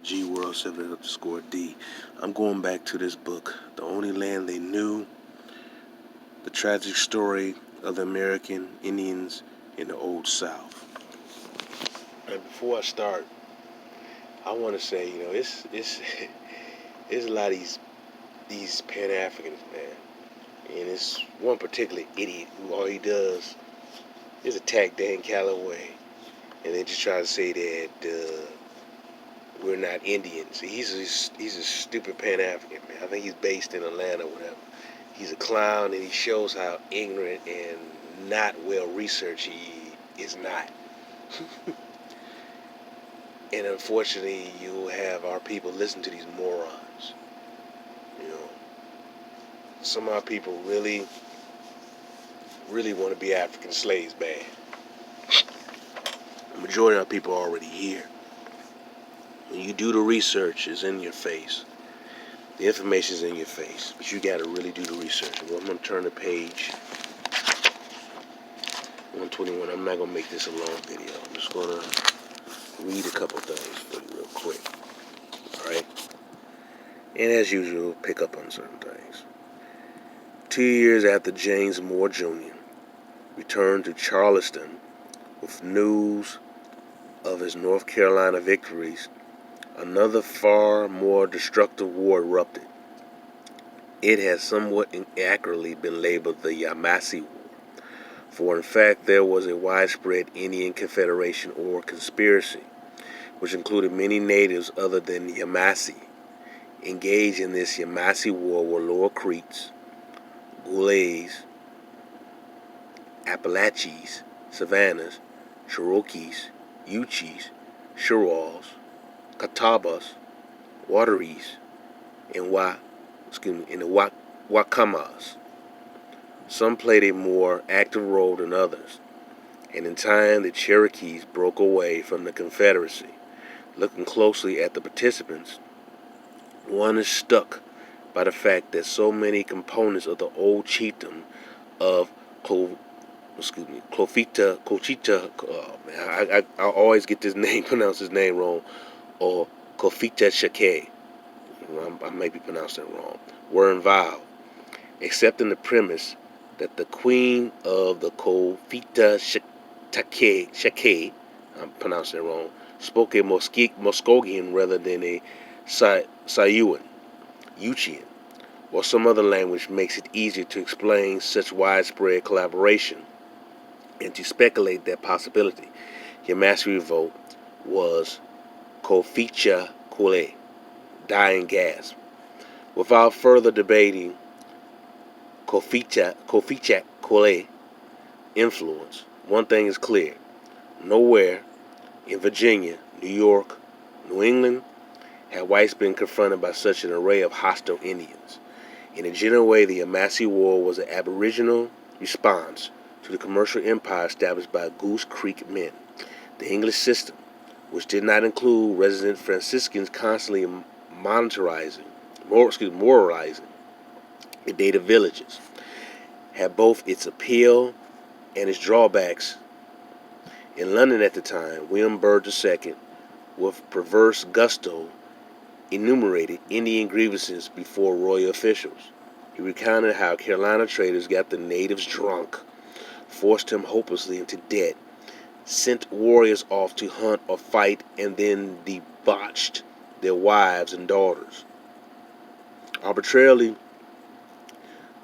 GWorld7_D. I'm going back to this book, The Only Land They Knew, The Tragic Story of the American Indians in the Old South. And before I start, I want to say, it's a lot of these Pan-Africans, man. And it's one particular idiot who all he does is attack Dan Calloway. And then just try to say that we're not Indians. He's a stupid Pan-African, man. I think he's based in Atlanta or whatever. He's a clown, and he shows how ignorant and not well-researched he is not. And unfortunately, you have our people listen to these morons. Some of our people really, really want to be African slaves bad. The majority of our people are already here. When you do the research, it's in your face. The information is in your face, but you got to really do the research. Well, I'm going to turn to page 121. I'm not going to make this a long video. I'm just going to read a couple things for you real quick. All right? And as usual, pick up on certain things. 2 years after James Moore Jr. returned to Charleston with news of his North Carolina victories, another far more destructive war erupted. It has somewhat inaccurately been labeled the Yamasee War, for in fact there was a widespread Indian confederation or conspiracy, which included many natives other than Yamasee. Engaged in this Yamasee War were Lower Creeks, Gulays, Appalachies, Savannahs, Cherokees, Uchis, Chirals, Catawbas, Wateries, and the Wakamas. Some played a more active role than others, and in time the Cherokees broke away from the Confederacy. Looking closely at the participants, one is struck by the fact that so many components of the old chiefdom of Clofita, I always get this name, pronounce his name wrong, or Clofita Shake, I may be pronouncing it wrong, were involved, except in the premise that the queen of the Clofita Shake, I'm pronouncing it wrong, spoke a Muskogean rather than a Sayuan, Uchian, or some other language makes it easier to explain such widespread collaboration and to speculate that possibility. Yamasee revolt was Koficha Kule, dying gasp. Without further debating Koficha Kule influence, one thing is clear. Nowhere in Virginia, New York, New England had whites been confronted by such an array of hostile Indians. In a general way, the Yamasee War was an Aboriginal response to the commercial empire established by Goose Creek men. The English system, which did not include resident Franciscans constantly moralizing the native villages, had both its appeal and its drawbacks. In London at the time, William Byrd II, with perverse gusto, enumerated Indian grievances before royal officials. He recounted how Carolina traders got the natives drunk, forced them hopelessly into debt, sent warriors off to hunt or fight, and then debauched their wives and daughters. Arbitrarily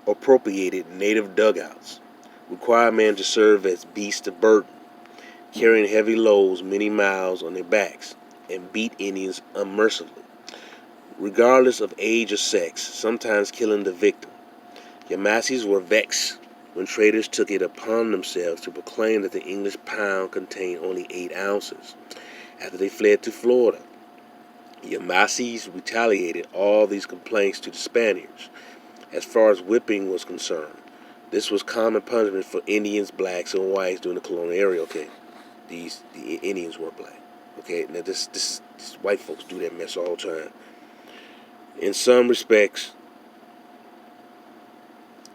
appropriated native dugouts, required men to serve as beasts of burden, carrying heavy loads many miles on their backs, and beat Indians unmercifully, regardless of age or sex, sometimes killing the victim. Yamasees were vexed when traders took it upon themselves to proclaim that the English pound contained only 8 ounces. After they fled to Florida, Yamasees retaliated all these complaints to the Spaniards. As far as whipping was concerned, this was common punishment for Indians, blacks, and whites during the colonial era. Okay, the Indians were black. Okay, now this white folks do that mess all the time. In some respects,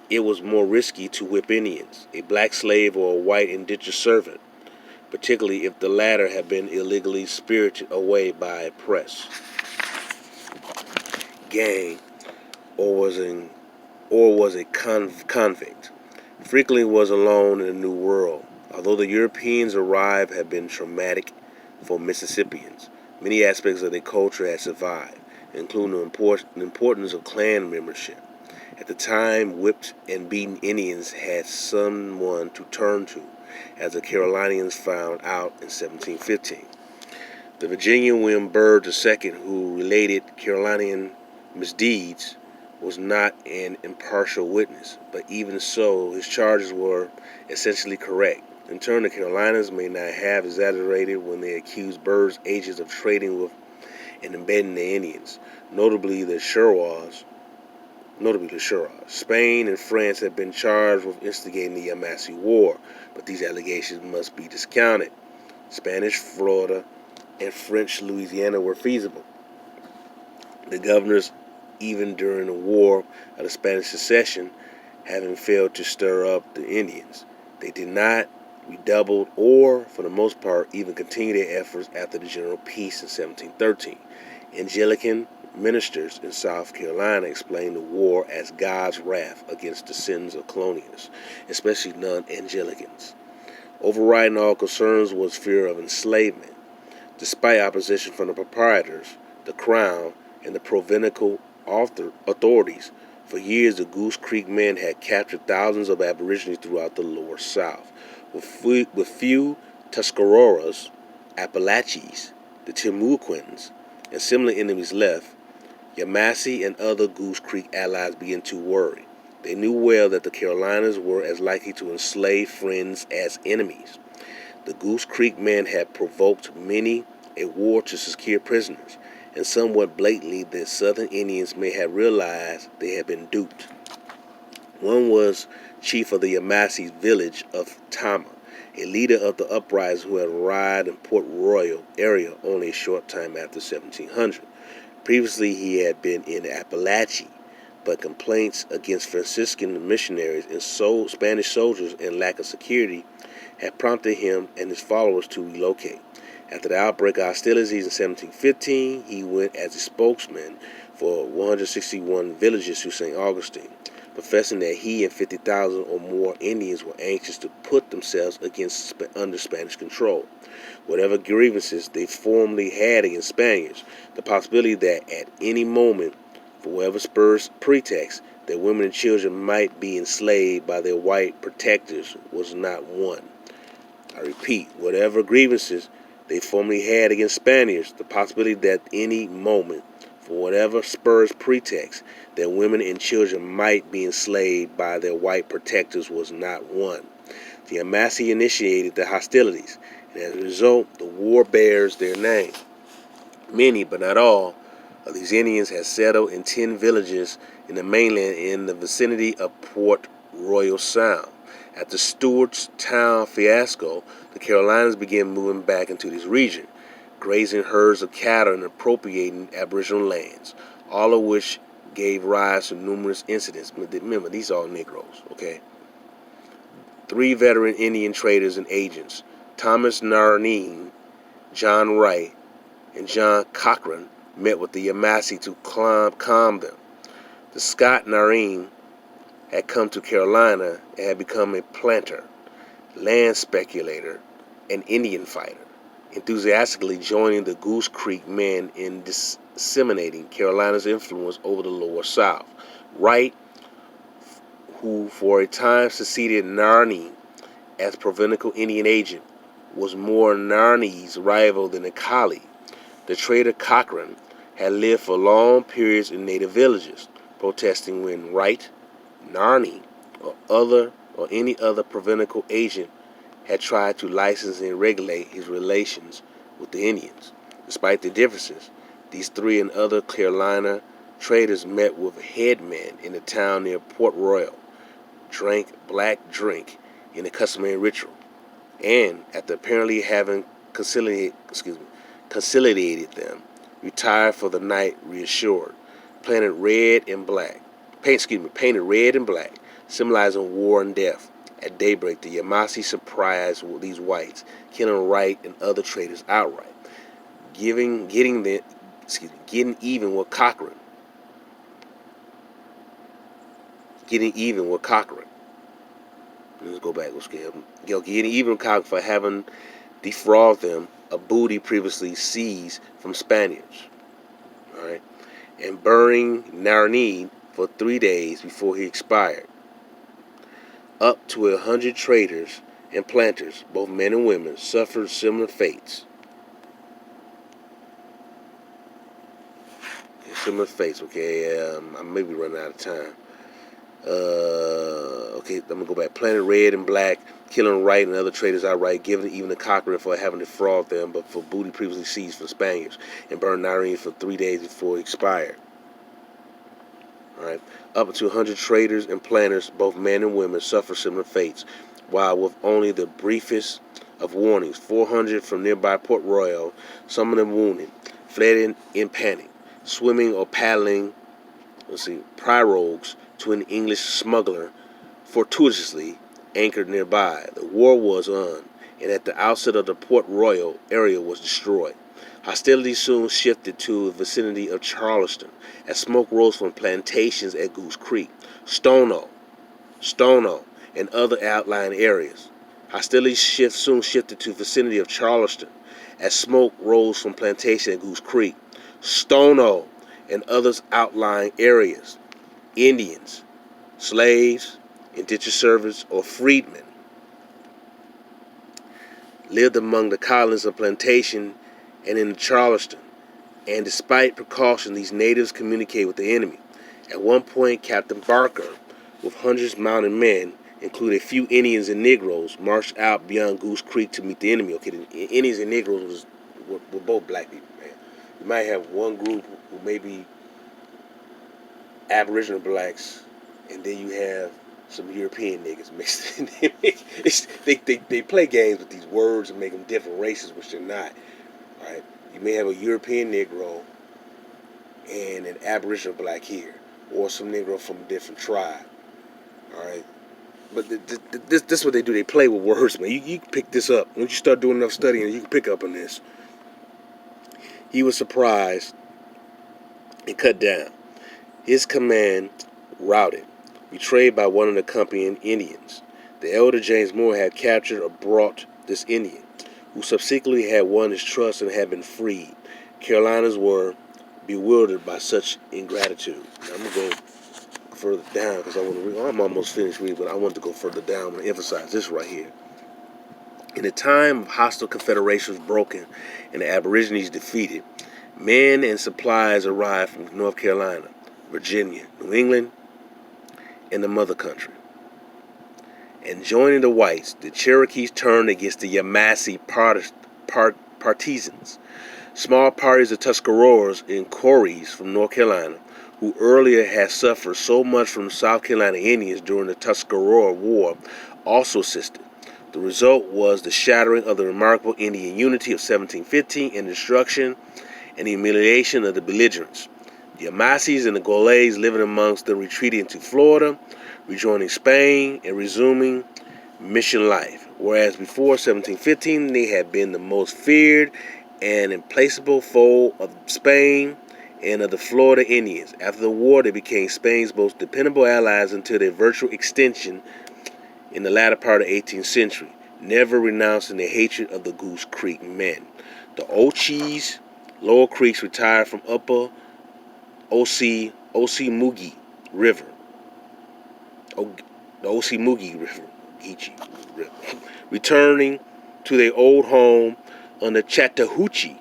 it was more risky to whip Indians, a black slave or a white indentured servant, particularly if the latter had been illegally spirited away by a press. gang or was a convict. Frequently was alone in a new world. Although the Europeans' arrival had been traumatic for Mississippians, many aspects of their culture had survived, including the importance of clan membership. At the time, whipped and beaten Indians had someone to turn to, as the Carolinians found out in 1715. The Virginian William Byrd II, who related Carolinian misdeeds, was not an impartial witness, but even so, his charges were essentially correct. In turn, the Carolinas may not have exaggerated when they accused Byrd's agents of trading with and embedding the Indians, notably the Sherwas. Spain and France had been charged with instigating the Yamasee War, but these allegations must be discounted. Spanish Florida and French Louisiana were feasible. The governors, even during the War of the Spanish Succession, having failed to stir up the Indians, they did not redouble or, for the most part, even continue their efforts after the General Peace in 1713. Anglican ministers in South Carolina explained the war as God's wrath against the sins of colonialists, especially non-Anglicans. Overriding all concerns was fear of enslavement. Despite opposition from the proprietors, the Crown, and the provincial authorities, for years the Goose Creek men had captured thousands of Aborigines throughout the lower South. With few Tuscaroras, Appalachians, the Timucuans, and similar enemies left, Yamasee and other Goose Creek allies began to worry. They knew well that the Carolinas were as likely to enslave friends as enemies. The Goose Creek men had provoked many a war to secure prisoners, and somewhat blatantly the Southern Indians may have realized they had been duped. One was chief of the Yamasee village of Tama, a leader of the uprising who had arrived in Port Royal area only a short time after 1700. Previously he had been in Appalachia, but complaints against Franciscan missionaries and Spanish soldiers and lack of security had prompted him and his followers to relocate. After the outbreak of hostilities in 1715, he went as a spokesman for 161 villages to St. Augustine, professing that he and 50,000 or more Indians were anxious to put themselves under Spanish control. Whatever grievances they formerly had against Spaniards, the possibility that at any moment, for whatever spurs pretext, that women and children might be enslaved by their white protectors was not one. I repeat, whatever grievances they formerly had against Spaniards, the possibility that any moment, for whatever spurs pretext, that women and children might be enslaved by their white protectors was not one. The Yamasee initiated the hostilities, and as a result, the war bears their name. Many, but not all, of these Indians had settled in 10 villages in the mainland in the vicinity of Port Royal Sound. After Stewart's town fiasco, the Carolinas began moving back into this region, grazing herds of cattle and appropriating Aboriginal lands, all of which gave rise to numerous incidents. Remember, these are all Negroes, okay? 3 veteran Indian traders and agents, Thomas Narneen, John Wright, and John Cochran, met with the Yamasee to calm them. The Scot Nareen had come to Carolina and had become a planter, land speculator, and Indian fighter, enthusiastically joining the Goose Creek men in disseminating Carolina's influence over the lower South. Wright, who for a time succeeded Narney as provincial Indian agent, was more Narney's rival than a colleague. The trader Cochran had lived for long periods in native villages, protesting when Wright, Narney, or any other provincial agent had tried to license and regulate his relations with the Indians. Despite the differences, these 3 and other Carolina traders met with headmen in the town near Port Royal, drank black drink in a customary ritual, and after apparently having conciliated them, retired for the night reassured, painted red and black, symbolizing war and death. At daybreak, the Yamasee surprised these whites, killing Wright and other traders outright, getting even with Cochran. getting even with Cochrane. Let's go back. Let's get getting even with Cochrane for having defrauded them of booty previously seized from Spaniards. All right, and burning Narni for 3 days before he expired. Up to 100 traders and planters, both men and women, suffered similar fates. Okay, I may be running out of time. Okay, I'm gonna go back. Planted red and black, killing Wright and other traders outright, giving even the Cochrane for having defrauded them, but for booty previously seized from Spaniards, and burned Narine for 3 days before it expired. All right, up to 100 traders and planters, both men and women, suffered similar fates, while with only the briefest of warnings, 400 from nearby Port Royal, some of them wounded, fled in panic, swimming or paddling, pirogues to an English smuggler fortuitously anchored nearby. The war was on, and at the outset of the Port Royal area was destroyed. Hostilities soon shifted to the vicinity of Charleston, as smoke rose from plantations at Goose Creek, Stono, and other outlying areas. Hostilities soon shifted to the vicinity of Charleston, as smoke rose from plantations at Goose Creek, Stono, and other outlying areas. Indians, slaves, indentured servants, or freedmen lived among the colonies of plantation and in Charleston, and despite precaution, these natives communicated with the enemy. At one point, Captain Barker, with hundreds of mounted men, including a few Indians and Negroes, marched out beyond Goose Creek to meet the enemy. Okay, the Indians and Negroes were both black people, man. You might have one group who may be Aboriginal blacks, and then you have some European niggas mixed in. They play games with these words and make them different races, which they're not. Right? You may have a European Negro and an Aboriginal black here, or some Negro from a different tribe. All right, but this is what they do. They play with words, man. You can pick this up once you start doing enough studying. You can pick up on this. He was surprised and cut down. His command routed, betrayed by one of the accompanying Indians. The elder James Moore had captured or brought this Indian, who subsequently had won his trust and had been freed. Carolinas were bewildered by such ingratitude. Now, I'm going to go further down because I want to read. I'm almost finished reading, but I want to go further down. I'm going to emphasize this right here. In the time of hostile confederations broken and the Aborigines defeated, men and supplies arrived from North Carolina, Virginia, New England, and the mother country. And joining the whites, the Cherokees turned against the Yamasee partisans, small parties of Tuscaroras and Coreys from North Carolina, who earlier had suffered so much from South Carolina Indians during the Tuscarora War, also assisted. The result was the shattering of the remarkable Indian unity of 1715 and destruction and humiliation of the belligerents. The Yamasees and the Goles living amongst them retreated into Florida, rejoining Spain and resuming mission life, whereas before 1715 they had been the most feared and implacable foe of Spain and of the Florida Indians. After the war, they became Spain's most dependable allies until their virtual extinction in the latter part of the 18th century, never renouncing their hatred of the Goose Creek men. The Ochees, Lower Creeks retired from Upper Ocmulgee River, the Ocmulgee River, returning to their old home on the Chattahoochee.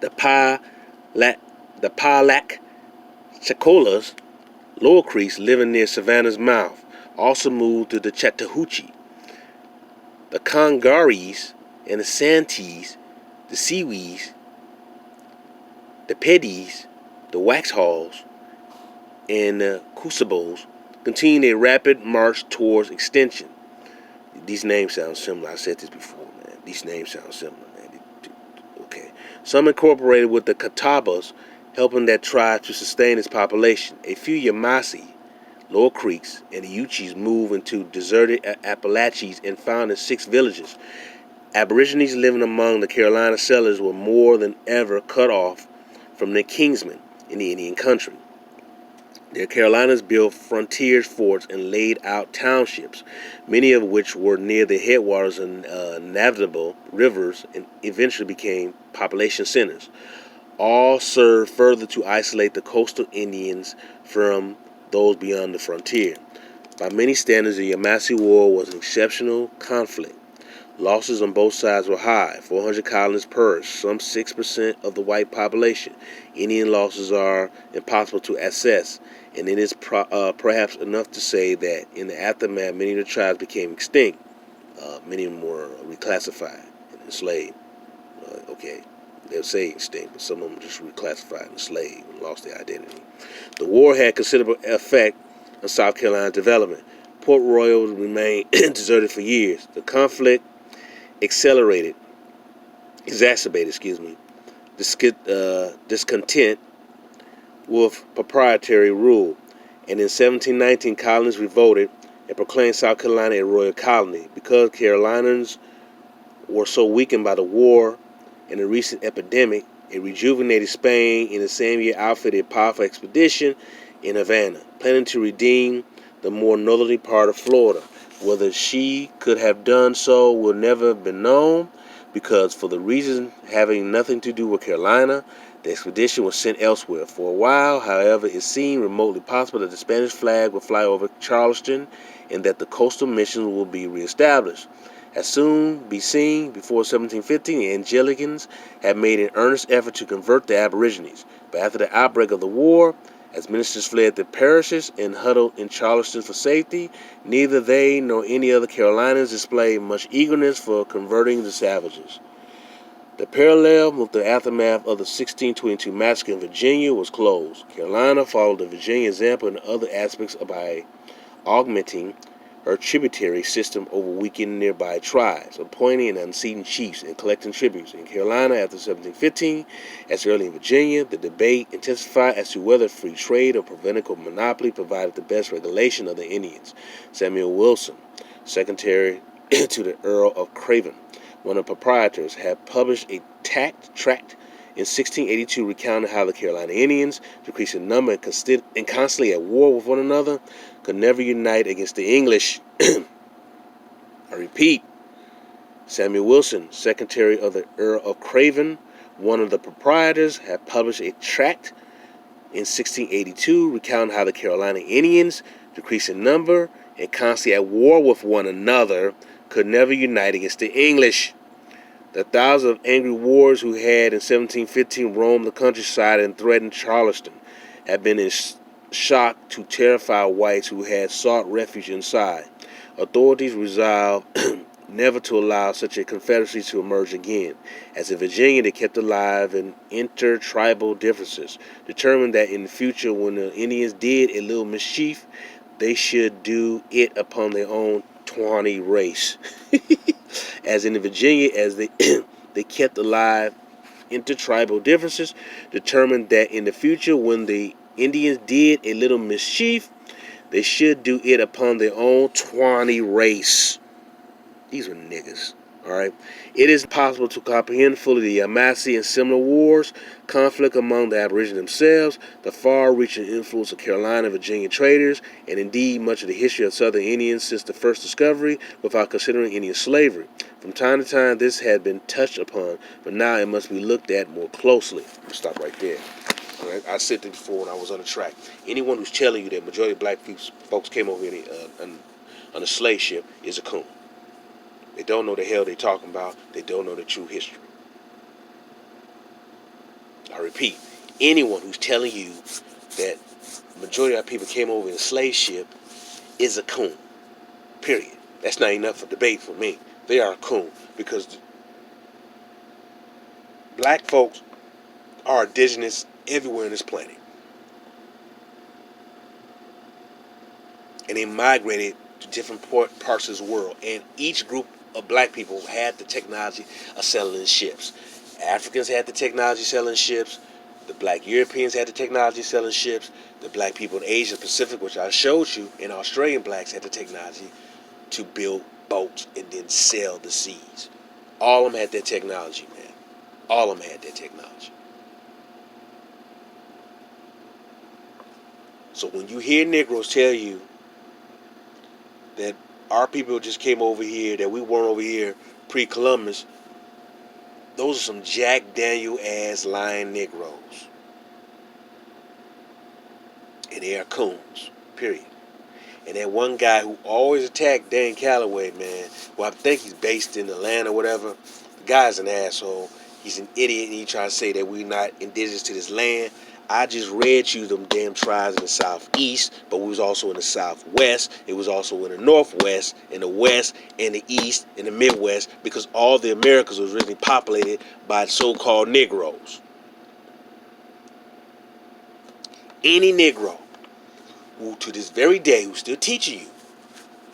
The Palac Chacolas, Lower Creeks, living near Savannah's mouth, also moved to the Chattahoochee. The Congarees and the Santees, the Sewees, the Peddies, the Waxhaws, and the Cusabos continued a rapid march towards extinction. These names sound similar. I said this before, man. These names sound similar, man. Okay. Some incorporated with the Catawbas, helping that tribe to sustain its population. A few Yamasee, Lower Creeks, and the Uchis moved into deserted Appalachians and founded 6 villages. Aborigines living among the Carolina settlers were more than ever cut off from their kinsmen in the Indian country. The Carolinas built frontier forts and laid out townships, many of which were near the headwaters of navigable rivers and eventually became population centers. All served further to isolate the coastal Indians from those beyond the frontier. By many standards, the Yamasee War was an exceptional conflict. Losses on both sides were high. 400 colonists perished, some 6% of the white population. Indian losses are impossible to assess, and it is perhaps enough to say that in the aftermath, many of the tribes became extinct. Many of them were reclassified and enslaved. Okay, they'll say extinct, but some of them just reclassified and enslaved and lost their identity. The war had considerable effect on South Carolina's development. Port Royal remained deserted for years. The conflict exacerbated, discontent with proprietary rule, and in 1719 colonists revolted and proclaimed South Carolina a royal colony. Because Carolinians were so weakened by the war and the recent epidemic, a rejuvenated Spain in the same year outfitted a powerful expedition in Havana, planning to redeem the more northerly part of Florida. Whether she could have done so will never have been known, because for the reason having nothing to do with Carolina, the expedition was sent elsewhere. For a while, however, it seemed remotely possible that the Spanish flag would fly over Charleston and that the coastal missions would be reestablished. As soon be seen, before 1715, the Anglicans had made an earnest effort to convert the Aborigines. But after the outbreak of the war, as ministers fled the parishes and huddled in Charleston for safety, neither they nor any other Carolinians displayed much eagerness for converting the savages. The parallel with the aftermath of the 1622 massacre in Virginia was closed. Carolina followed the Virginia example in other aspects by augmenting her tributary system over weakened nearby tribes, appointing and unseating chiefs and collecting tributes. In Carolina after 1715, as early in Virginia, the debate intensified as to whether free trade or provincial monopoly provided the best regulation of the Indians. Samuel Wilson, secretary to the Earl of Craven, one of the proprietors, had published a tract in 1682 recounting how the Carolina Indians, decreasing in number and constantly at war with one another, could never unite against the English. I repeat, Samuel Wilson, secretary of the Earl of Craven, one of the proprietors, had published a tract in 1682 recounting how the Carolina Indians, decreasing in number and constantly at war with one another, could never unite against the English. The thousands of angry warriors who had in 1715 roamed the countryside and threatened Charleston had been in shock to terrify whites who had sought refuge inside. Authorities resolved never to allow such a confederacy to emerge again. As in Virginia, they kept alive in inter-tribal differences, determined that in the future, when the Indians did a little mischief, they should do it upon their own tawny race. As in Virginia, as they kept alive intertribal differences, determined that in the future, when the Indians did a little mischief, they should do it upon their own tawny race. These are niggas. Alright? It is possible to comprehend fully the Yamasee and similar wars, conflict among the Aborigines themselves, the far-reaching influence of Carolina and Virginia traders, and indeed much of the history of Southern Indians since the first discovery, without considering Indian slavery. From time to time, this had been touched upon, but now it must be looked at more closely. I'll stop right there. All right? I said this before when I was on the track. Anyone who's telling you that majority of black folks came over here on a slave ship is a coon. They don't know the hell they're talking about. They don't know the true history. I repeat, anyone who's telling you that majority of our people came over in a slave ship is a coon. Period. That's not enough for debate for me. They are a coon because black folks are indigenous everywhere on this planet. And they migrated to different parts of the world. And each group of black people had the technology of sailing ships. Africans had the technology selling ships. The black Europeans had the technology selling ships. The black people in Asia Pacific, which I showed you, and Australian blacks had the technology to build boats and then sail the seas. All of them had that technology, man. All of them had that technology. So when you hear Negroes tell you that our people just came over here, that we weren't over here pre-Columbus, those are some Jack Daniel ass lying Negroes. And they are coons, period. And that one guy who always attacked Dan Calloway, man, who I think he's based in Atlanta or whatever, the guy's an asshole. He's an idiot, and he trying to say that we're not indigenous to this land. I just read you them damn tribes in the southeast, but we was also in the southwest. It was also in the northwest, in the west, in the east, in the midwest, because all the Americas was originally populated by so-called Negroes. Any Negro who to this very day who's still teaching you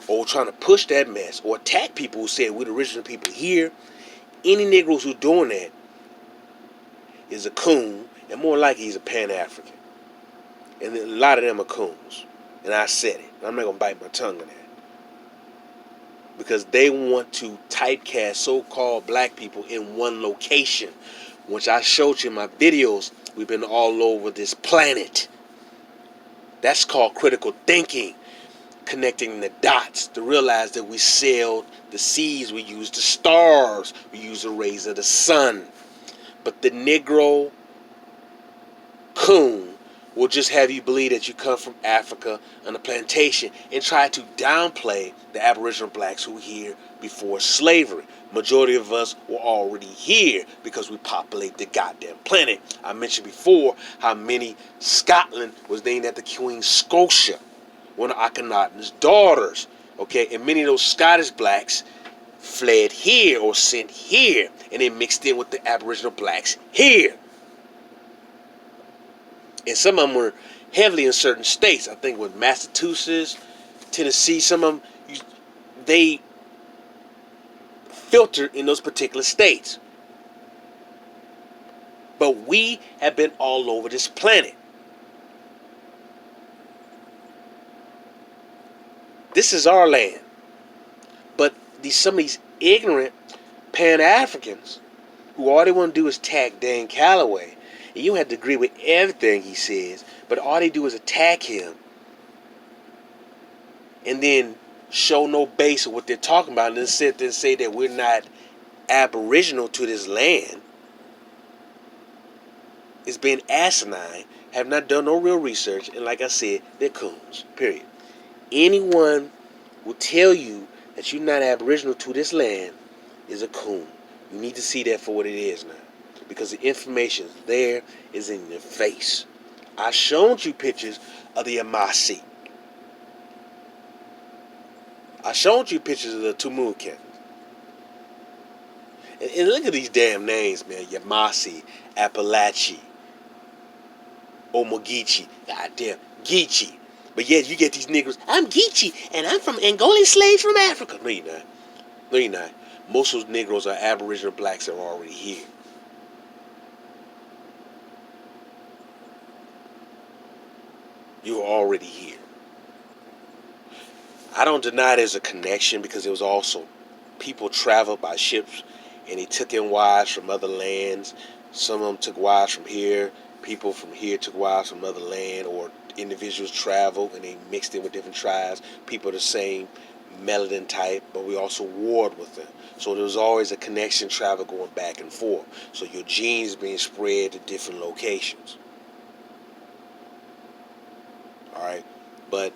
or trying to push that mess or attack people who said we're the original people here, any Negroes who's doing that is a coon, and more likely he's a Pan-African. And a lot of them are coons. And I said it. I'm not going to bite my tongue on that. Because they want to typecast so-called black people in one location, which I showed you in my videos. We've been all over this planet. That's called critical thinking. Connecting the dots to realize that we sailed the seas, we used the stars, we used the rays of the sun. But the Negro coon will just have you believe that you come from Africa on a plantation and try to downplay the Aboriginal blacks who were here before slavery. Majority of us were already here because we populate the goddamn planet. I mentioned before how many Scotland was named after Queen Scotia, one of Akhenaten's daughters. Okay, and many of those Scottish blacks fled here or sent here, and they mixed in with the Aboriginal blacks here. And some of them were heavily in certain states. I think with Massachusetts, Tennessee, some of them, they filtered in those particular states. But we have been all over this planet. This is our land. But some of these ignorant Pan-Africans who all they want to do is attack Dan Calloway. And you have to agree with everything he says, but all they do is attack him and then show no base of what they're talking about, and then sit there and say that we're not aboriginal to this land. It's been asinine, have not done no real research, and like I said, they're coons, period. Anyone will tell you that you're not aboriginal to this land is a coon. You need to see that for what it is now, because the information there is in your face. I showed you pictures of the Amasi. I showed you pictures of the Tumukan. And look at these damn names, man. Yamasi, Appalachia, Omogichi, goddamn, Geechee. But yet you get these niggas, I'm Geechee, and I'm from Angolan slaves from Africa. No, you're not. No, you're not. Most of those Negroes are Aboriginal blacks that are already here. You are already here. I don't deny there's a connection, because it was also people traveled by ships and they took in wives from other lands. Some of them took wives from here. People from here took wives from other land, or individuals traveled and they mixed in with different tribes. People the same melanin type, but we also warred with them. So there was always a connection, travel going back and forth. So your genes being spread to different locations. All right, but